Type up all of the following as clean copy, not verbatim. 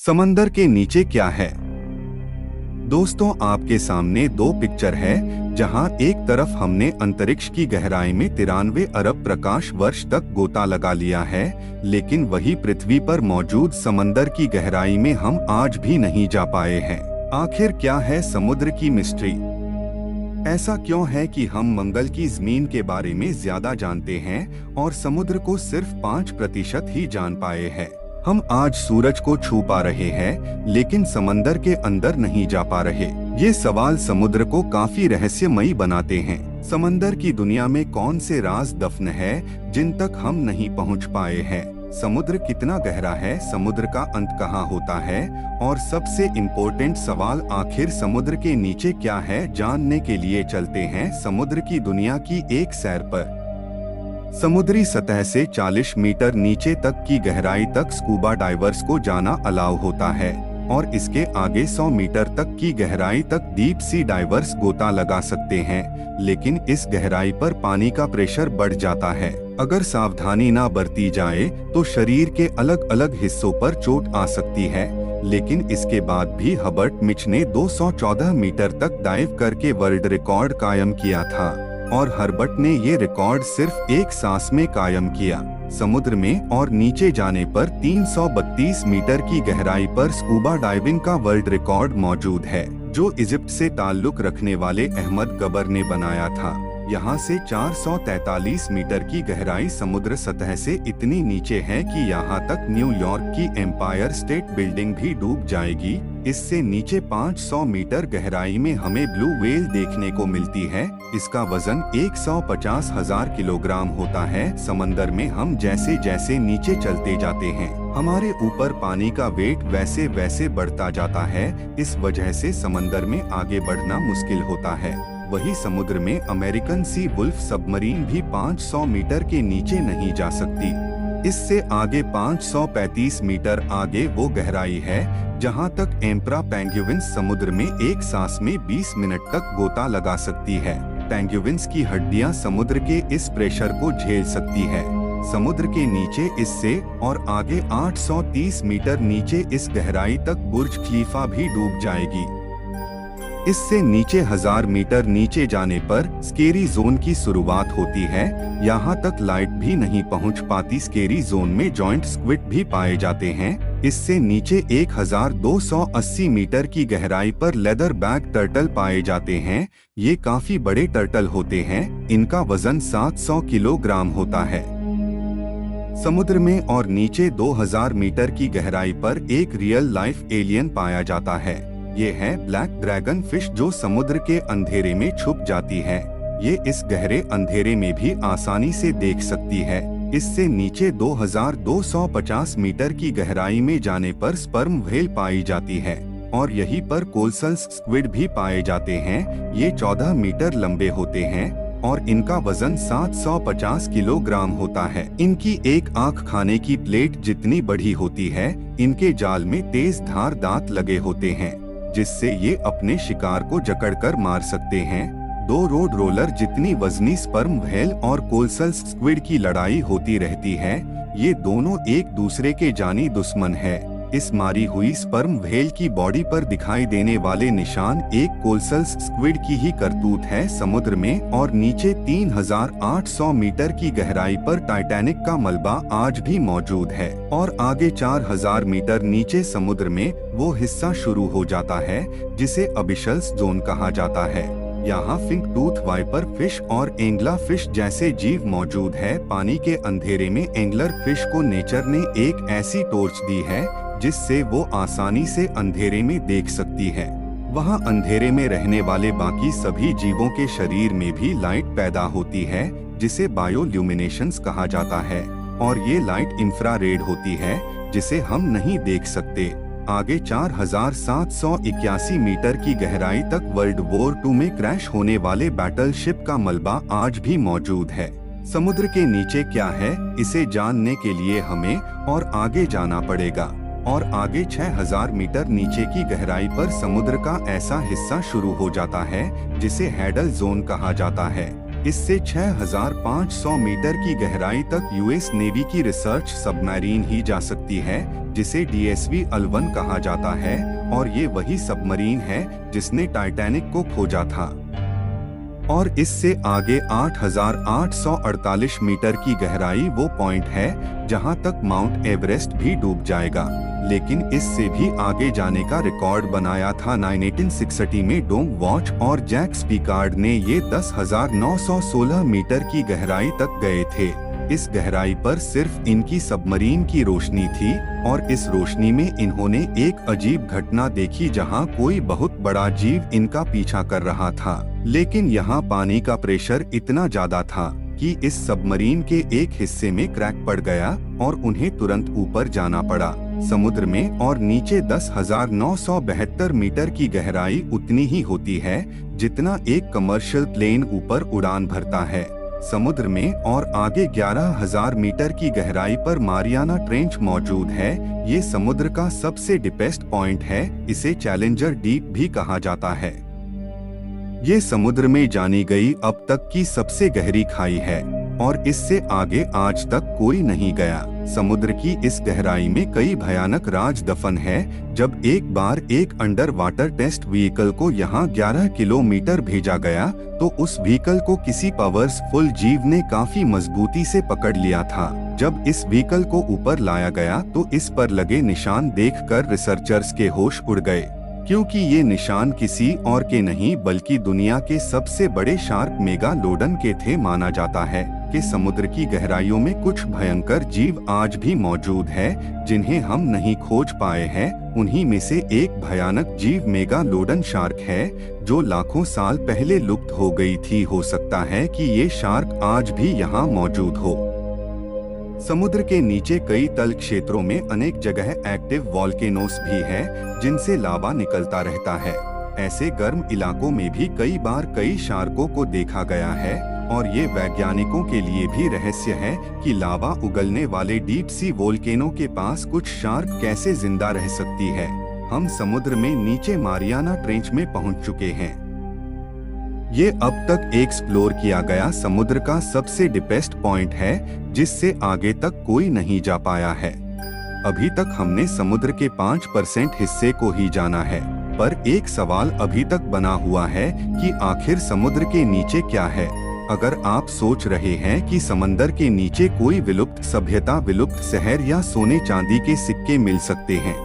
समंदर के नीचे क्या है? दोस्तों, आपके सामने दो पिक्चर है जहां एक तरफ हमने अंतरिक्ष की गहराई में 93 अरब प्रकाश वर्ष तक गोता लगा लिया है, लेकिन वही पृथ्वी पर मौजूद समंदर की गहराई में हम आज भी नहीं जा पाए हैं। आखिर क्या है समुद्र की मिस्ट्री? ऐसा क्यों है कि हम मंगल की जमीन के बारे में ज्यादा जानते हैं और समुद्र को सिर्फ 5% ही जान पाए हैं? हम आज सूरज को छू पा रहे हैं, लेकिन समंदर के अंदर नहीं जा पा रहे। ये सवाल समुद्र को काफी रहस्यमयी बनाते हैं। समंदर की दुनिया में कौन से राज दफन है जिन तक हम नहीं पहुंच पाए हैं? समुद्र कितना गहरा है? समुद्र का अंत कहाँ होता है? और सबसे इम्पोर्टेंट सवाल, आखिर समुद्र के नीचे क्या है? जानने के लिए चलते हैं समुद्र की दुनिया की एक सैर पर। समुद्री सतह से 40 मीटर नीचे तक की गहराई तक स्कूबा डाइवर्स को जाना अलाउ होता है और इसके आगे 100 मीटर तक की गहराई तक डीप सी डाइवर्स गोता लगा सकते हैं, लेकिन इस गहराई पर पानी का प्रेशर बढ़ जाता है। अगर सावधानी ना बरती जाए तो शरीर के अलग अलग हिस्सों पर चोट आ सकती है। लेकिन इसके बाद भी हबर्ट मिच ने 214 मीटर तक डाइव करके वर्ल्ड रिकॉर्ड कायम किया था और हर्बर्ट ने ये रिकॉर्ड सिर्फ एक सांस में कायम किया। समुद्र में और नीचे जाने पर 332 मीटर की गहराई पर स्कूबा डाइविंग का वर्ल्ड रिकॉर्ड मौजूद है, जो इजिप्ट से ताल्लुक रखने वाले अहमद गबर ने बनाया था। यहाँ से 443 मीटर की गहराई समुद्र सतह से इतनी नीचे है कि यहाँ तक न्यूयॉर्क की एम्पायर स्टेट बिल्डिंग भी डूब जाएगी। इससे नीचे 500 मीटर गहराई में हमें ब्लू व्हेल देखने को मिलती है। इसका वजन 150,000 किलोग्राम होता है। समंदर में हम जैसे जैसे नीचे चलते जाते हैं, हमारे ऊपर पानी का वेट वैसे वैसे बढ़ता जाता है। इस वजह से समंदर में आगे बढ़ना मुश्किल होता है। वही समुद्र में अमेरिकन सी वुल्फ सबमरीन भी 500 मीटर के नीचे नहीं जा सकती। इससे आगे 535 मीटर आगे वो गहराई है जहां तक एम्परा पेंगुइन्स समुद्र में एक सांस में 20 मिनट तक गोता लगा सकती है। पेंगुइन्स की हड्डियां समुद्र के इस प्रेशर को झेल सकती है। समुद्र के नीचे इससे और आगे 830 मीटर नीचे इस गहराई तक बुर्ज खलीफा भी डूब जाएगी। इससे नीचे 1000 मीटर नीचे जाने पर स्केरी जोन की शुरुआत होती है। यहाँ तक लाइट भी नहीं पहुँच पाती। स्केरी जोन में जॉइंट स्क्विड भी पाए जाते हैं। इससे नीचे 1280 मीटर की गहराई पर लेदर बैक टर्टल पाए जाते हैं। ये काफी बड़े टर्टल होते हैं। इनका वजन 700 किलोग्राम होता है। समुद्र में और नीचे 2000 मीटर की गहराई पर एक रियल लाइफ एलियन पाया जाता है। ये है ब्लैक ड्रैगन फिश, जो समुद्र के अंधेरे में छुप जाती है। ये इस गहरे अंधेरे में भी आसानी से देख सकती है। इससे नीचे 2250 मीटर की गहराई में जाने पर स्पर्म व्हेल पाई जाती है और यहीं पर कोलसल्स स्क्विड भी पाए जाते हैं। ये 14 मीटर लंबे होते हैं और इनका वजन 750 किलोग्राम होता है। इनकी एक आंख खाने की प्लेट जितनी बड़ी होती है। इनके जाल में तेज धार दांत लगे होते हैं, जिससे ये अपने शिकार को जकड़कर मार सकते हैं। 2 रोड रोलर जितनी वजनी स्पर्म व्हेल और कोलसल्स स्क्विड की लड़ाई होती रहती है। ये दोनों एक दूसरे के जानी दुश्मन है। इस मारी हुई स्पर्म व्हेल की बॉडी पर दिखाई देने वाले निशान एक कोलसल्स स्क्विड की ही करतूत है। समुद्र में और नीचे 3800 मीटर की गहराई पर टाइटैनिक का मलबा आज भी मौजूद है और आगे 4000 मीटर नीचे समुद्र में वो हिस्सा शुरू हो जाता है जिसे अबिशल्स जोन कहा जाता है। यहाँ फिंक टूथ वाइपर फिश और एंगला फिश जैसे जीव मौजूद है। पानी के अंधेरे में एंगलर फिश को नेचर ने एक ऐसी टॉर्च दी है जिससे वो आसानी से अंधेरे में देख सकती है। वहाँ अंधेरे में रहने वाले बाकी सभी जीवों के शरीर में भी लाइट पैदा होती है, जिसे बायोल्यूमिनेशंस कहा जाता है और ये लाइट इंफ्रारेड होती है, जिसे हम नहीं देख सकते। आगे 4781 मीटर की गहराई तक वर्ल्ड वॉर 2 में क्रैश होने वाले बैटलशिप का मलबा आज भी मौजूद है। समुद्र के नीचे क्या है, इसे जानने के लिए हमें और आगे जाना पड़ेगा और आगे 6000 मीटर नीचे की गहराई पर समुद्र का ऐसा हिस्सा शुरू हो जाता है जिसे हैडल जोन कहा जाता है। इससे 6,500 मीटर की गहराई तक यूएस नेवी की रिसर्च सबमरीन ही जा सकती है, जिसे DSV अल-1 कहा जाता है, और ये वही सबमरीन है जिसने टाइटैनिक को खोजा था। और इससे आगे 8,848 मीटर की गहराई वो पॉइंट है जहां तक माउंट एवरेस्ट भी डूब जाएगा। लेकिन इससे भी आगे जाने का रिकॉर्ड बनाया था 1960 में डोम वॉच और जैक स्पीकार्ड ने। ये 10,916 मीटर की गहराई तक गए थे। इस गहराई पर सिर्फ इनकी सबमरीन की रोशनी थी, और इस रोशनी में इन्होंने एक अजीब घटना देखी जहां कोई बहुत बड़ा जीव इनका पीछा कर रहा था। लेकिन यहाँ पानी का प्रेशर इतना ज्यादा था कि इस सबमरीन के एक हिस्से में क्रैक पड़ गया और उन्हें तुरंत ऊपर जाना पड़ा। समुद्र में और नीचे 10,972 मीटर की गहराई उतनी ही होती है जितना एक कमर्शियल प्लेन ऊपर उड़ान भरता है। समुद्र में और आगे 11,000 मीटर की गहराई पर मारियाना ट्रेंच मौजूद है। ये समुद्र का सबसे डीपेस्ट पॉइंट है। इसे चैलेंजर डीप भी कहा जाता है। ये समुद्र में जानी गई अब तक की सबसे गहरी खाई है, और इससे आगे आज तक कोई नहीं गया। समुद्र की इस गहराई में कई भयानक राज दफन है। जब एक बार एक अंडर वाटर टेस्ट व्हीकल को यहाँ 11 किलोमीटर भेजा गया, तो उस व्हीकल को किसी पावरफुल जीव ने काफी मजबूती से पकड़ लिया था। जब इस व्हीकल को ऊपर लाया गया तो इस पर लगे निशान देखकर रिसर्चर्स के होश उड़ गए, क्योंकि ये निशान किसी और के नहीं बल्कि दुनिया के सबसे बड़े शार्क मेगालोडन के थे। माना जाता है कि समुद्र की गहराइयों में कुछ भयंकर जीव आज भी मौजूद है जिन्हें हम नहीं खोज पाए हैं। उन्हीं में से एक भयानक जीव मेगालोडन शार्क है, जो लाखों साल पहले लुप्त हो गई थी। हो सकता है कि ये शार्क आज भी यहाँ मौजूद हो। समुद्र के नीचे कई तल क्षेत्रों में अनेक जगह एक्टिव वॉल्केनोस भी है, जिनसे लावा निकलता रहता है। ऐसे गर्म इलाकों में भी कई बार कई शार्कों को देखा गया है, और ये वैज्ञानिकों के लिए भी रहस्य है कि लावा उगलने वाले डीप सी वोल्केनो के पास कुछ शार्क कैसे जिंदा रह सकती है। हम समुद्र में नीचे मारियाना ट्रेंच में पहुंच चुके हैं। ये अब तक एक्सप्लोर किया गया समुद्र का सबसे डीपेस्ट पॉइंट है, जिससे आगे तक कोई नहीं जा पाया है। अभी तक हमने समुद्र के 5% हिस्से को ही जाना है, पर एक सवाल अभी तक बना हुआ है कि आखिर समुद्र के नीचे क्या है। अगर आप सोच रहे हैं कि समंदर के नीचे कोई विलुप्त सभ्यता, विलुप्त शहर या सोने चांदी के सिक्के मिल सकते हैं,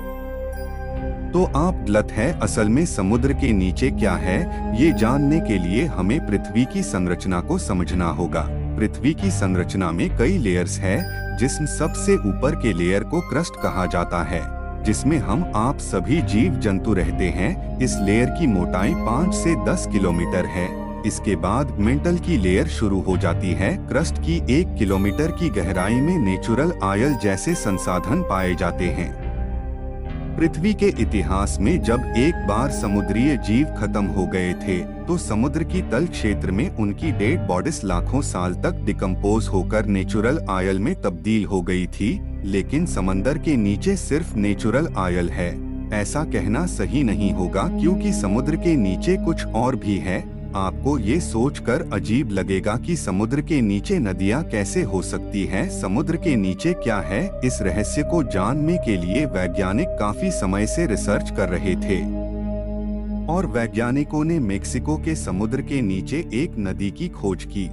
तो आप गलत है। असल में समुद्र के नीचे क्या है, ये जानने के लिए हमें पृथ्वी की संरचना को समझना होगा। पृथ्वी की संरचना में कई लेयर्स है, जिसमें सबसे ऊपर के लेयर को क्रस्ट कहा जाता है, जिसमें हम आप सभी जीव जंतु रहते हैं। इस लेयर की मोटाई 5 से 10 किलोमीटर है। इसके बाद मेंटल की लेयर शुरू हो जाती है। क्रस्ट की 1 किलोमीटर की गहराई में नेचुरल ऑयल जैसे संसाधन पाए जाते हैं। पृथ्वी के इतिहास में जब एक बार समुद्रीय जीव खत्म हो गए थे, तो समुद्र की तल क्षेत्र में उनकी डेड बॉडीज लाखों साल तक डिकम्पोज होकर नेचुरल ऑयल में तब्दील हो गई थी। लेकिन समंदर के नीचे सिर्फ नेचुरल ऑयल है, ऐसा कहना सही नहीं होगा, क्योंकि समुद्र के नीचे कुछ और भी है। आपको ये सोचकर अजीब लगेगा कि समुद्र के नीचे नदियाँ कैसे हो सकती हैं। समुद्र के नीचे क्या है, इस रहस्य को जानने के लिए वैज्ञानिक काफी समय से रिसर्च कर रहे थे, और वैज्ञानिकों ने मेक्सिको के समुद्र के नीचे एक नदी की खोज की।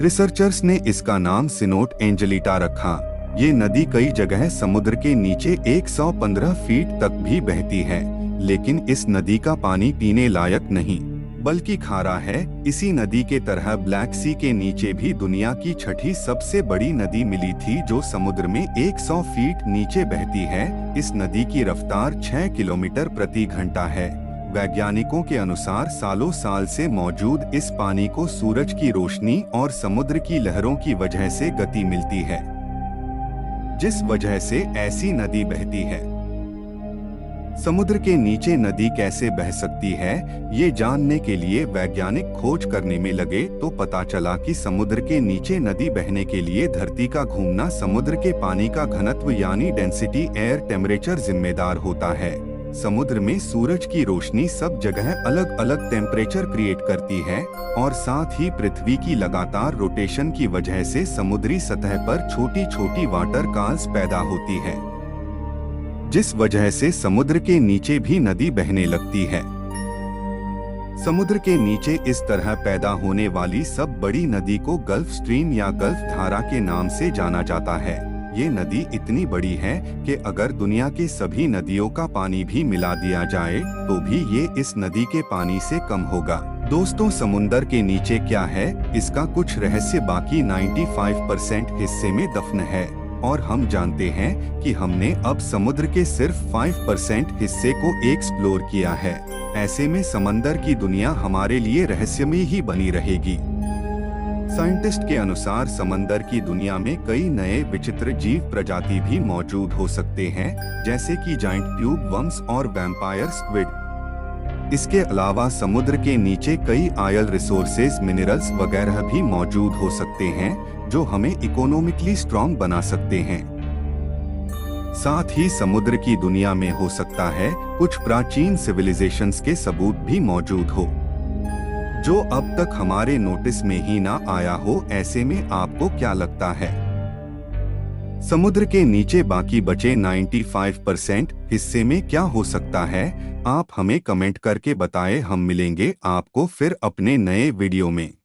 रिसर्चर्स ने इसका नाम सिनोट एंजेलिटा रखा। ये नदी कई जगह समुद्र के नीचे 115 फीट तक भी बहती है, लेकिन इस नदी का पानी पीने लायक नहीं, बल्कि खारा है। इसी नदी के तरह ब्लैक सी के नीचे भी दुनिया की छठी सबसे बड़ी नदी मिली थी, जो समुद्र में 100 फीट नीचे बहती है। इस नदी की रफ्तार 6 किलोमीटर प्रति घंटा है। वैज्ञानिकों के अनुसार सालों साल से मौजूद इस पानी को सूरज की रोशनी और समुद्र की लहरों की वजह से गति मिलती है, जिस वजह से ऐसी नदी बहती है। समुद्र के नीचे नदी कैसे बह सकती है, ये जानने के लिए वैज्ञानिक खोज करने में लगे, तो पता चला कि समुद्र के नीचे नदी बहने के लिए धरती का घूमना, समुद्र के पानी का घनत्व यानी डेंसिटी, एयर टेम्परेचर जिम्मेदार होता है। समुद्र में सूरज की रोशनी सब जगह अलग अलग टेम्परेचर क्रिएट करती है और साथ ही पृथ्वी की लगातार रोटेशन की वजह से समुद्री सतह पर छोटी छोटी वाटर काल्स पैदा होती है, जिस वजह से समुद्र के नीचे भी नदी बहने लगती है। समुद्र के नीचे इस तरह पैदा होने वाली सब बड़ी नदी को गल्फ स्ट्रीम या गल्फ धारा के नाम से जाना जाता है। ये नदी इतनी बड़ी है कि अगर दुनिया के सभी नदियों का पानी भी मिला दिया जाए तो भी ये इस नदी के पानी से कम होगा। दोस्तों, समुंदर के नीचे क्या है, इसका कुछ रहस्य बाकी 95% हिस्से में दफन है और हम जानते हैं कि हमने अब समुद्र के सिर्फ 5% हिस्से को एक्सप्लोर किया है। ऐसे में समंदर की दुनिया हमारे लिए रहस्यमय ही बनी रहेगी। साइंटिस्ट के अनुसार समंदर की दुनिया में कई नए विचित्र जीव प्रजाति भी मौजूद हो सकते हैं, जैसे कि जाइंट ट्यूब वर्म्स और वैम्पायर स्क्विड। इसके अलावा समुद्र के नीचे कई ऑयल रिसोर्सेज, मिनरल्स वगैरह भी मौजूद हो सकते हैं जो हमें इकोनॉमिकली स्ट्रॉन्ग बना सकते हैं। साथ ही समुद्र की दुनिया में हो सकता है कुछ प्राचीन सिविलाइजेशंस के सबूत भी मौजूद हो जो अब तक हमारे नोटिस में ही ना आया हो। ऐसे में आपको क्या लगता है, समुद्र के नीचे बाकी बचे 95% हिस्से में क्या हो सकता है? आप हमें कमेंट करके बताएं। हम मिलेंगे आपको फिर अपने नए वीडियो में।